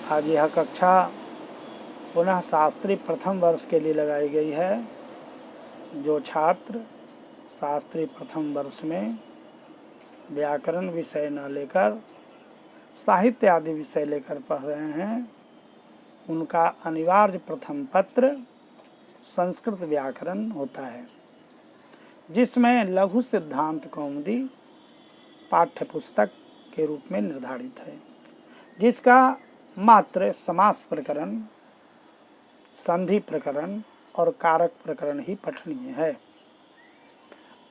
आज यह कक्षा पुनः शास्त्री प्रथम वर्ष के लिए लगाई गई है। जो छात्र शास्त्री प्रथम वर्ष में व्याकरण विषय न लेकर साहित्य आदि विषय लेकर पढ़ रहे हैं, उनका अनिवार्य प्रथम पत्र संस्कृत व्याकरण होता है, जिसमें लघु सिद्धांत कौमुदी पाठ्य पुस्तक के रूप में निर्धारित है, जिसका मात्र समास प्रकरण, संधि प्रकरण और कारक प्रकरण ही पठनीय है।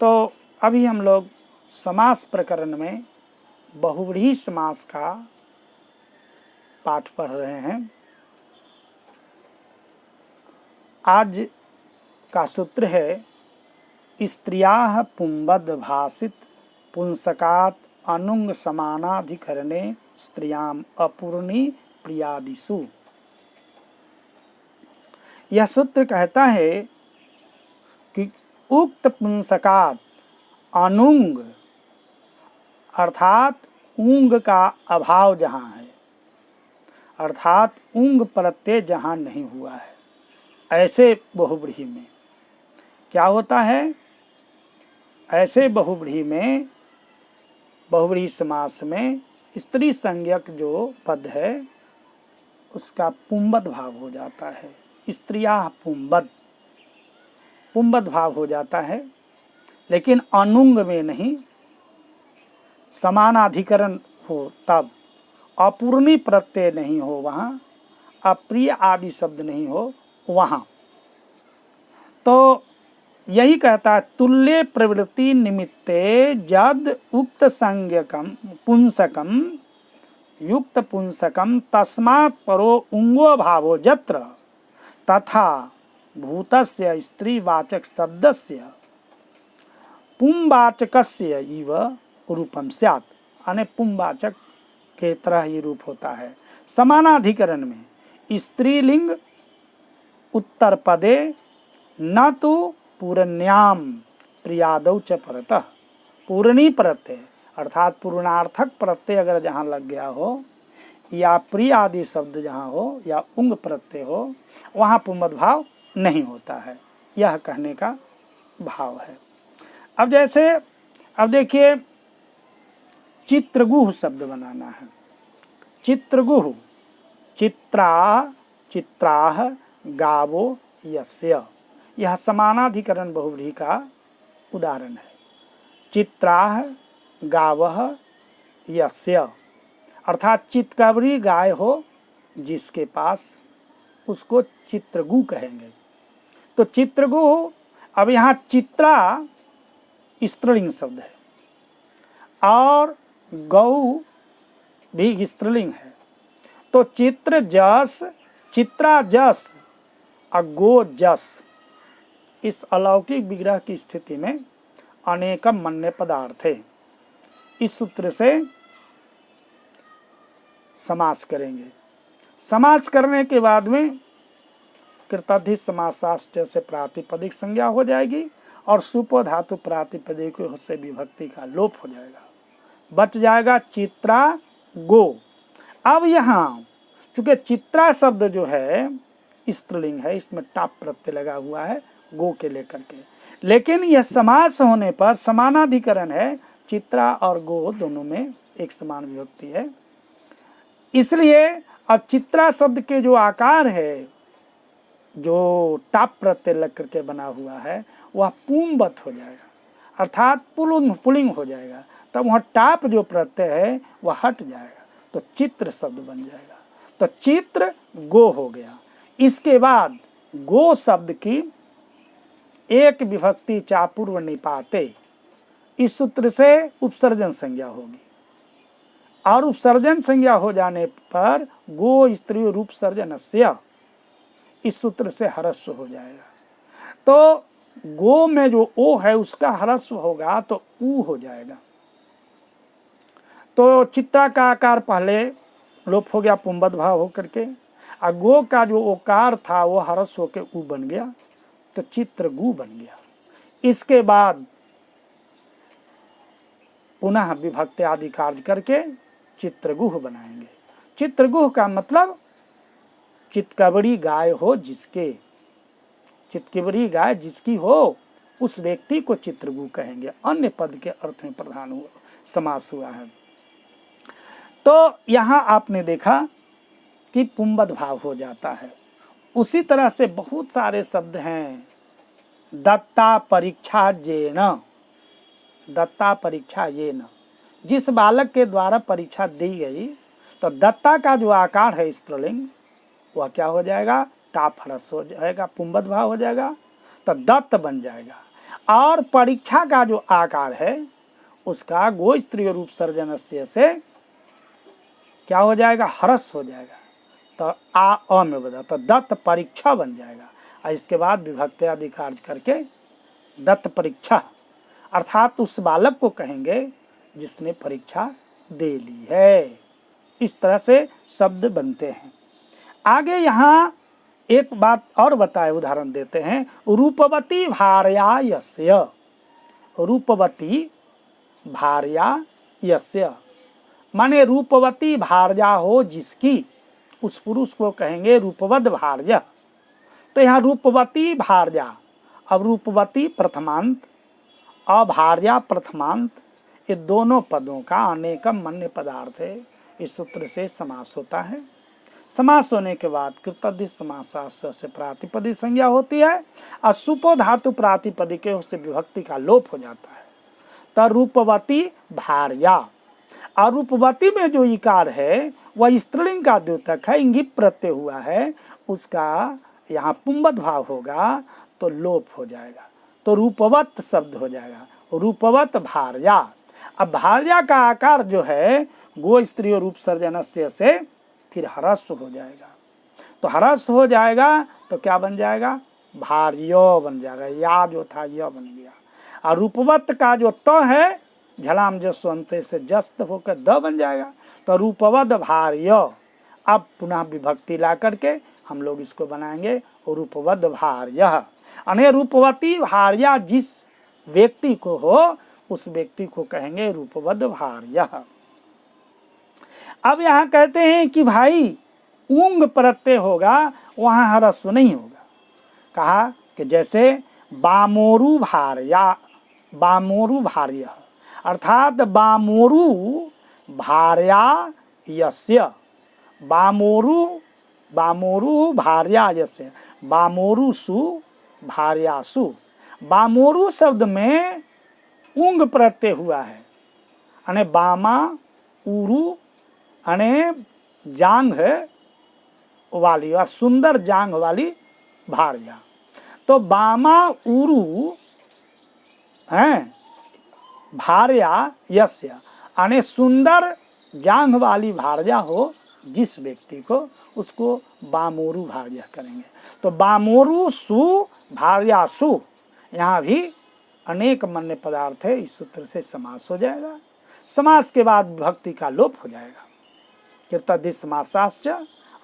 तो अभी हम लोग समास प्रकरण में बहुव्रीहि समास का पाठ पढ़ रहे हैं। आज का सूत्र है स्त्रियाः पुंबद भासित पुंसकात् अनुंग समानाधिकरणे स्त्रियाम अपूर्णी प्रियादिषु। यह सूत्र कहता है कि उक्त पुंसकात् अनुंग अर्थात ऊंग का अभाव जहाँ है, अर्थात ऊंग प्रत्यय जहाँ नहीं हुआ है, ऐसे बहुव्रीहि में क्या होता है? ऐसे बहुव्रीहि में, बहुव्रीहि समास में स्त्री संज्ञक जो पद है उसका पुंबद भाव हो जाता है। स्त्रियाः पुंबद, पुंबद भाव हो जाता है, लेकिन अनुंग में नहीं। समानाधिकरण हो तब, अपूर्णी प्रत्यय नहीं हो वहाँ, अप्रिय आदि शब्द नहीं हो वहाँ। तो यही कहता है तुल्य प्रवृत्ति निमित्ते जद उक्त संज्ञकम पुंसकम युक्त पुंसकम तस्मात् परो उंगो भावो जत्र तथा भूतस्य स्त्रीवाचक शब्दस्य पुंवाचकस्य इव रूपम स्यात्। अने पुंवाचक के तरह ही रूप होता है। समानाधिकरण में स्त्रीलिंग उत्तर पदे न तो पूर्ण्याम प्रियादौ च परतः, पूर्णी प्रत्यय अर्थात पूर्णार्थक प्रत्यय अगर जहाँ लग गया हो या प्रिय आदि शब्द जहाँ हो या उंग प्रत्यय हो, वहाँ पुंबद भाव नहीं होता है। यह कहने का भाव है। अब जैसे अब देखिए चित्रगुह शब्द बनाना है। चित्रगुह, चित्रा चित्राः गावो यस्य, यह समानाधिकरण बहुव्रीहि का उदाहरण है। चित्राः गावः यस्य अर्थात चितकबरी गाय हो जिसके पास, उसको चित्रगु कहेंगे। तो चित्रगु, अब यहाँ चित्रा स्त्रीलिंग शब्द है और गौ भी स्त्रीलिंग है। तो चित्र जस, चित्रा जस और गो जस, इस अलौकिक विग्रह की स्थिति में अनेकम मन्य पदार्थ है। इस सूत्र से समास करेंगे। समास करने के बाद में कृतार्थी समासाष्टय से प्रातिपदिक संज्ञा हो जाएगी और सुपो धातु प्रातिपदिक से विभक्ति का लोप हो जाएगा, बच जाएगा चित्रा गो। अब यहाँ चूंकि चित्रा शब्द जो है स्त्रीलिंग है, इसमें टाप प्रत्यय लगा हुआ है गो के लेकर के, लेकिन यह समास होने पर समानाधिकरण है। चित्रा और गो दोनों में एक समान विभक्ति है, इसलिए अब चित्रा शब्द के जो आकार है, जो टाप प्रत्यय लग करके बना हुआ है, वह पुंबत हो जाएगा, अर्थात पुलिंग हो जाएगा। तब वह टाप जो प्रत्यय है वह हट जाएगा, तो चित्र शब्द बन जाएगा। तो चित्र गो हो गया। इसके बाद गो शब्द की एक विभक्ति चापूर्व निपाते, इस सूत्र से उपसर्जन संज्ञा होगी और उपसर्जन संज्ञा हो जाने पर गो स्त्री रूप सर्जनस्य, इस सूत्र से ह्रस्व हो जाएगा। तो गो में जो ओ है उसका ह्रस्व होगा तो ऊ हो जाएगा। तो चित्रा का आकार पहले लोप हो गया पुंबद भाव होकर के, और गो का जो ओकार था वो ह्रस्व होकर ऊ बन गया, तो चित्रगु बन गया। इसके बाद पुनः विभक्ति आदि कार्य करके चित्रगुह बनाएंगे। चित्रगुह का मतलब चितकबरी गाय हो जिसके, चितकबरी गाय जिसकी हो उस व्यक्ति को चित्रगु कहेंगे। अन्य पद के अर्थ में प्रधान हुआ समास हुआ है। तो यहाँ आपने देखा कि पुंबद भाव हो जाता है। उसी तरह से बहुत सारे शब्द हैं। दत्ता परीक्षा येन, दत्ता परीक्षा येन, जिस बालक के द्वारा परीक्षा दी गई, तो दत्ता का जो आकार है स्त्रीलिंग वह क्या हो जाएगा, टाप ह्रस्व हो जाएगा, पुंबद भाव हो जाएगा, तो दत्त बन जाएगा। और परीक्षा का जो आकार है उसका गो स्त्रीय रूप सर्जनस्य से क्या हो जाएगा, ह्रस्व हो जाएगा, तो अ में बदला, तो दत्त परीक्षा बन जाएगा। और इसके बाद विभक्ति आदि कार्य करके दत्त परीक्षा, अर्थात उस बालक को कहेंगे जिसने परीक्षा दे ली है। इस तरह से शब्द बनते हैं। आगे यहाँ एक बात और बताए, उदाहरण देते हैं। रूपवती भार्या यस्य, रूपवती भार्या यस्य माने रूपवती भार्या हो जिसकी, उस पुरुष को कहेंगे रूपवद भार्या। तो यहाँ रूपवती भार्या, अब रूपवती प्रथमांत अभार्या प्रथमांत, ये दोनों पदों का अनेकम मन्य पदार्थ है। इस सूत्र से समास होता है। समास होने के बाद कृतधित समासाश्च से प्रातिपदिक संज्ञा होती है और सुपो धातु प्रातिपदिके से विभक्ति का लोप हो जाता है। तो रूपवती भार्या, और रूपवती में जो इकार है वह स्त्रीलिंग का द्योतक है, इंगित प्रत्यय हुआ है, उसका यहाँ पुंबद भाव होगा तो लोप हो जाएगा, तो रूपवत शब्द हो जाएगा, रूपवत भार्या। अब भार्या का आकार जो है गो स्त्रीय रूप सर्जनस्य से फिर ह्रस्व हो जाएगा, तो ह्रस्व हो जाएगा तो क्या बन जाएगा, भार्यो बन जाएगा, या जो था यह बन गया। और रूपवत का जो त है झलाम जस्वंत से जस्त होकर द बन जाएगा, तो रूपवद भार्य। अब पुनः विभक्ति ला करके हम लोग इसको बनाएंगे रूपवद भार्य। अने रूपवती भार्या जिस व्यक्ति को हो उस व्यक्ति को कहेंगे रूपवद भार्य। अब यहाँ कहते हैं कि भाई ऊंग प्रत्यय होगा वहाँ ह्रस्व नहीं होगा। कहा कि जैसे बामोरु भार्या, बामोरु भार्य, अर्थात बामोरु भार्या यस्य, बामोरु, बामोरु भार्या यस्य, बामोरुसु भार्यासु। बामोरु शब्द में ऊंग प्रत्यय हुआ है, अने बामा उरु अने जांग वाली और सुंदर जांग वाली भार्या। तो बामा उरु हैं भार्या यस्य, अने सुंदर जांग वाली भार्या हो जिस व्यक्ति को, उसको बामोरु भार्या करेंगे। तो बामोरु सु भार्या सु, यहाँ भी अनेक मन्य पदार्थ है, इस सूत्र से समास हो जाएगा। समास के बाद विभक्ति का लोप हो जाएगा। कृतधित समासाश्च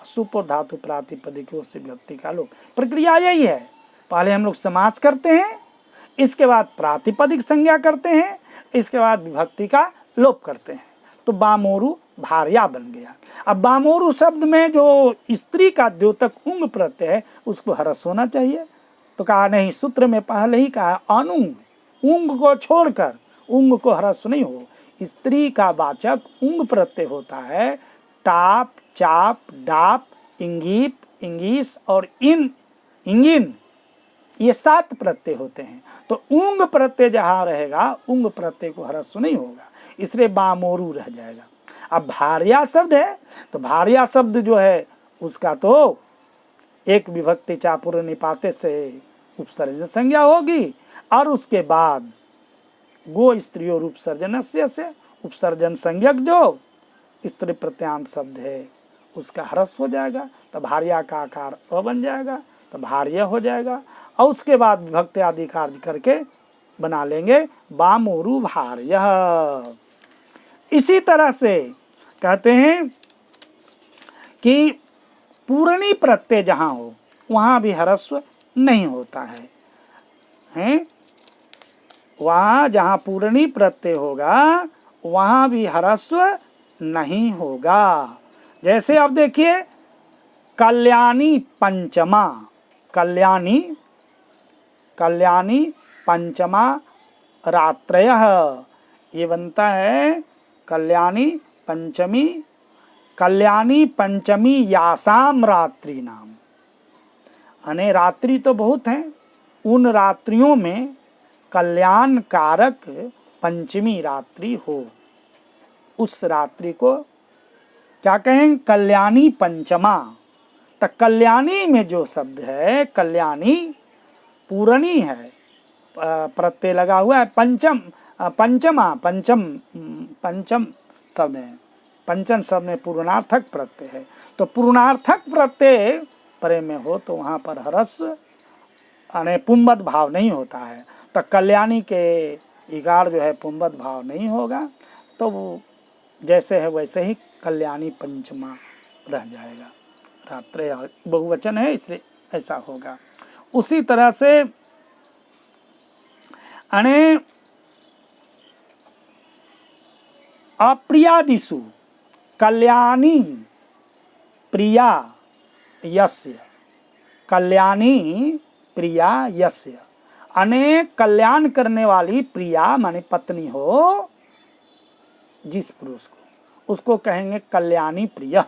सुपो धातु प्रातिपदिकों से विभक्ति का लोप। प्रक्रिया यही है, पहले हम लोग समास करते हैं, इसके बाद प्रातिपदिक संज्ञा करते हैं, इसके बाद विभक्ति का लोप करते हैं, तो बामोरु भार्या बन गया। अब बामोरु शब्द में जो स्त्री का द्योतक ऊंग प्रत्यय है उसको ह्रस्व होना चाहिए, तो कहा नहीं, सूत्र में पहले ही कहा अनुंग, ऊंग को छोड़कर, ऊंग को ह्रस्व नहीं हो। स्त्री का वाचक ऊंग प्रत्यय होता है। टाप, चाप, डाप, इंगीप, इंगीस और इन, इंगिन, ये 7 प्रत्यय होते हैं। तो ऊंग प्रत्यय जहाँ रहेगा ऊंग प्रत्यय को ह्रस्व नहीं होगा, इसलिए बामोरु रह जाएगा। अब भार्या शब्द है, तो भार्या शब्द जो है उसका तो एक विभक्ति चापुर निपाते से उपसर्जन संज्ञा होगी, और उसके बाद गो स्त्रियो रूप सर्जनस्य से उपसर्जन संज्ञक जो स्त्री प्रत्यांत शब्द है उसका ह्रस्व हो जाएगा, तो भार्या का आकार अ बन जाएगा, तो भार्य हो जाएगा। और उसके बाद विभक्ति आदि कार्य करके बना लेंगे बामोरु भार्य। इसी तरह से कहते हैं कि पूर्णी प्रत्यय जहाँ हो वहाँ भी ह्रस्व नहीं होता है, हैं? वहाँ जहाँ पूर्णी प्रत्यय होगा वहाँ भी ह्रस्व नहीं होगा। जैसे अब देखिए कल्याणी पंचमा, कल्याणी कल्याणी पंचमा रात्रयः, ये बनता है कल्याणी पंचमी, कल्याणी पंचमी यासाम रात्रि नाम। अने रात्रि तो बहुत हैं, उन रात्रियों में कल्याण कारक पंचमी रात्रि हो, उस रात्रि को क्या कहें, कल्याणी पंचमा। तो कल्याणी में जो शब्द है, कल्याणी पूरणी है, प्रत्यय लगा हुआ है, पंचम पंचमा, पंचम शब्द है, पंचम शब्द में पूर्णार्थक प्रत्यय है। तो पूर्णार्थक प्रत्यय परे में हो तो वहाँ पर ह्रस्व यानी पुंबद भाव नहीं होता है। तो कल्याणी के इकार जो है पुंबद भाव नहीं होगा, तो वो जैसे है वैसे ही कल्याणी पंचमा रह जाएगा। रात्रि बहुवचन है इसलिए ऐसा होगा। उसी तरह से अने अप्रियादिषु कल्याणी प्रिया यस्य, कल्याणी प्रिया यस्य, अनेक कल्याण करने वाली प्रिया माने पत्नी हो जिस पुरुष को, उसको कहेंगे कल्याणी प्रिया।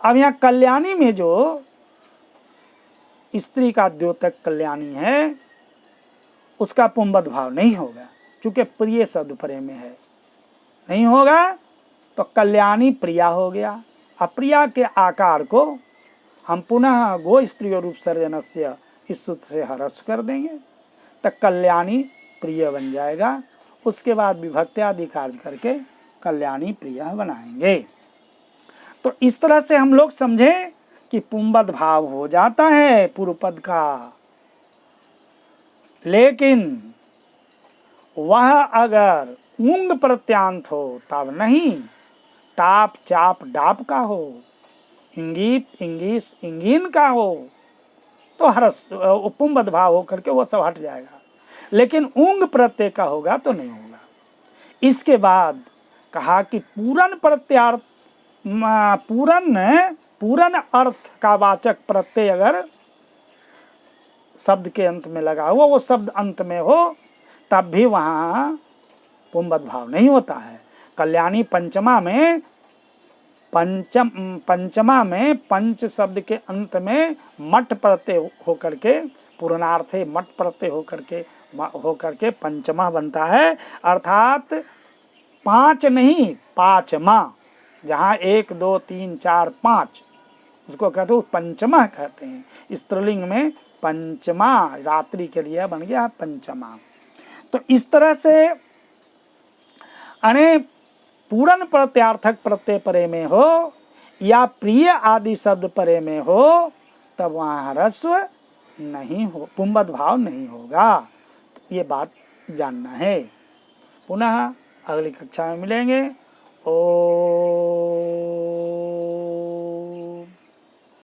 अब यहाँ कल्याणी में जो स्त्री का द्योतक कल्याणी है उसका पुंबद भाव नहीं होगा, चूंकि प्रिय शब्द परे में है, नहीं होगा। तो कल्याणी प्रिया हो गया। अप्रिया के आकार को हम पुनः गो स्त्री रूप सर्जनस्य इस सूत्र से ह्रस्व कर देंगे, तो कल्याणी प्रिय बन जाएगा। उसके बाद विभक्ति आदि कार्य करके कल्याणी प्रिया बनाएंगे। तो इस तरह से हम लोग समझे कि पुंबद भाव हो जाता है पूर्व पद का, लेकिन वह अगर ऊंग प्रत्यांत हो तब नहीं, टाप चाप डाप का हो, इंगीप इंगीस इंगीन का हो तो ह्रस्व पुंबद भाव हो करके वो सब हट जाएगा, लेकिन ऊंग प्रत्यय का होगा तो नहीं होगा। इसके बाद कहा कि पूरन प्रत्यार्थ, पूरन अर्थ का वाचक प्रत्यय अगर शब्द के अंत में लगा हुआ, वो शब्द अंत में हो तब भी वहाँ पुंबद भाव नहीं होता है। कल्याणी पंचमा में पंच शब्द के अंत में मठ प्रत्यय होकर के, पूर्णार्थे मठ प्रत्यय होकर के पंचमा बनता है, अर्थात पांच नहीं पांचमा, जहाँ 1 2 3 4 5 उसको कहते हैं पंचमा कहते हैं। स्त्रीलिंग में पंचमा रात्रि के लिए बन गया पंचमा। तो इस तरह से अने पूरन प्रत्यार्थक प्रत्यय परे में हो या प्रिय आदि शब्द परे में हो तब वहाँ ह्रस्व नहीं हो, पुंबद भाव नहीं होगा। तो ये बात जानना है। पुनः अगली कक्षा में मिलेंगे। ओ